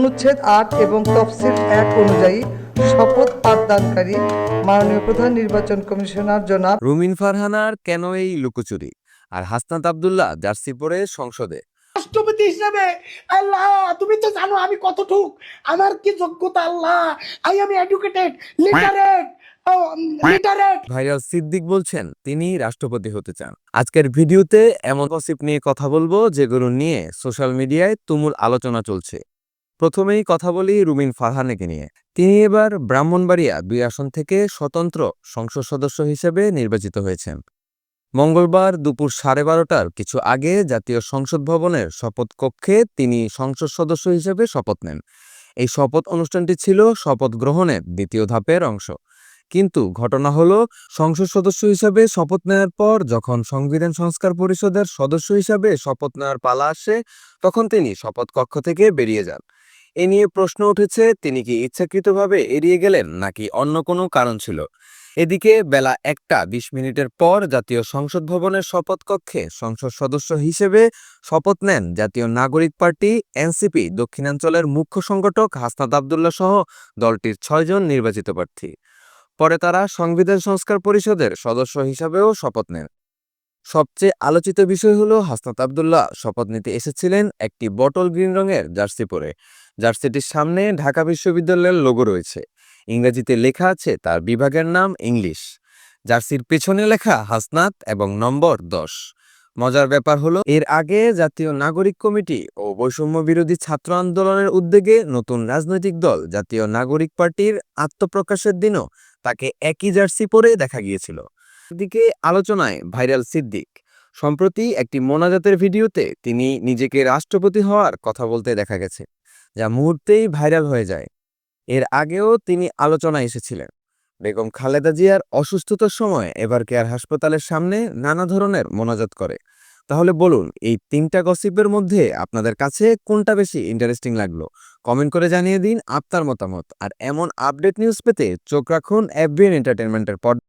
অনুচ্ছেদ ৮ এবং তফসিল ১ অনুযায়ী শপথ পাঠদানকারী মাননীয় প্রধান নির্বাচন কমিশনার জনাব রুমিন ফারহানার কেন এই লুকোচুরি, আর হাসনাত আব্দুল্লাহ জার্সি পরে সংসদে। রাষ্ট্রপতি হিসেবে আল্লাহ তুমি তো জানো আমি কতটুক, আমার কি যোগ্যতা আল্লাহ, I am educated, literate. Viral Siddique বলছেন তিনি রাষ্ট্রপতি হতে চান। আজকের ভিডিওতে এমন গসিপ নিয়ে কথা বলবো যেগুলো নিয়ে সোশ্যাল মিডিয়ায় তুমুল আলোচনা চলছে। প্রথমেই কথা বলি রুমিন ফারহানাকে নিয়ে। তিনি এবার ব্রাহ্মণবাড়িয়া ২ আসন থেকে স্বতন্ত্র সংসদ সদস্য হিসেবে নির্বাচিত হয়েছেন। মঙ্গলবার দুপুর 12:30টার কিছু আগে জাতীয় সংসদ ভবনের শপথ কক্ষে তিনি সংসদ সদস্য হিসেবে শপথ নেন। এই শপথ অনুষ্ঠানটি ছিল শপথ গ্রহণের দ্বিতীয় ধাপের অংশ। কিন্তু ঘটনা হলো, সংসদ সদস্য হিসেবে শপথ নেওয়ার পর যখন সংবিধান সংস্কার পরিষদের সদস্য হিসেবে শপথ নেওয়ার পালা আসে, তখন তিনি শপথ কক্ষ থেকে বেরিয়ে যান। এ নিয়ে প্রশ্ন উঠেছে, তিনি কি ইচ্ছাকৃতভাবে এড়িয়ে গেলেন নাকি অন্য কোনো কারণ ছিল। এদিকে বেলা 1টা 20 মিনিটের পর জাতীয় সংসদ ভবনের শপথ কক্ষে সংসদ সদস্য হিসেবে শপথ নেন জাতীয় নাগরিক পার্টি এনসিপি দক্ষিণাঞ্চলের মুখ্য সংগঠক হাসনাত আব্দুল্লাহ সহ দলটির 6 জন নির্বাচিত প্রার্থী। পরে তারা সংবিধান সংস্কার পরিষদের সদস্য হিসাবেও শপথ নেন। সবচেয়ে আলোচিত বিষয় হলো, হাসনাত আব্দুল্লাহ শপথ নিতে এসেছিলেন একটি বটল গ্রিন রঙের জার্সি পরে। জার্সিটির সামনে ঢাকা বিশ্ববিদ্যালয়ের লোগো রয়েছে, ইংরেজিতে লেখা আছে তার বিভাগের নাম ইংলিশ। জার্সির পেছনে লেখা হাসনাত এবং নম্বর 10। মজার ব্যাপার হলো, এর আগে জাতীয় নাগরিক কমিটি ও বৈষম্য বিরোধী ছাত্র আন্দোলনের উদ্যোগে নতুন রাজনৈতিক দল জাতীয় নাগরিক পার্টির আত্মপ্রকাশের দিনও তাকে একই জার্সি পরে দেখা গিয়েছিল। দিকে আলোচনায় ভাইরাল সিদ্দিক। সম্প্রতি একটি মোনাজাতের ভিডিওতে তিনি নিজেকে রাষ্ট্রপতি হওয়ার কথা বলতে দেখা গেছে, যা মুহূর্তেই ভাইরাল হয়ে যায়। এর আগেও তিনি আলোচনায় এসেছিলেন বেগম খালেদা জিয়ার অসুস্থতার সময় এভার কেয়ার হাসপাতালের সামনে নানা ধরনের মোনাজাত করে। তাহলে বলুন, এই 3টা গসিপের মধ্যে আপনাদের কাছে কোনটা বেশি ইন্টারেস্টিং লাগলো? কমেন্ট করে জানিয়ে দিন আপনার মতামত। আর এমন আপডেট নিউজ পেতে চোখ রাখুন এফবিএন এন্টারটেইনমেন্টের পর্দায়।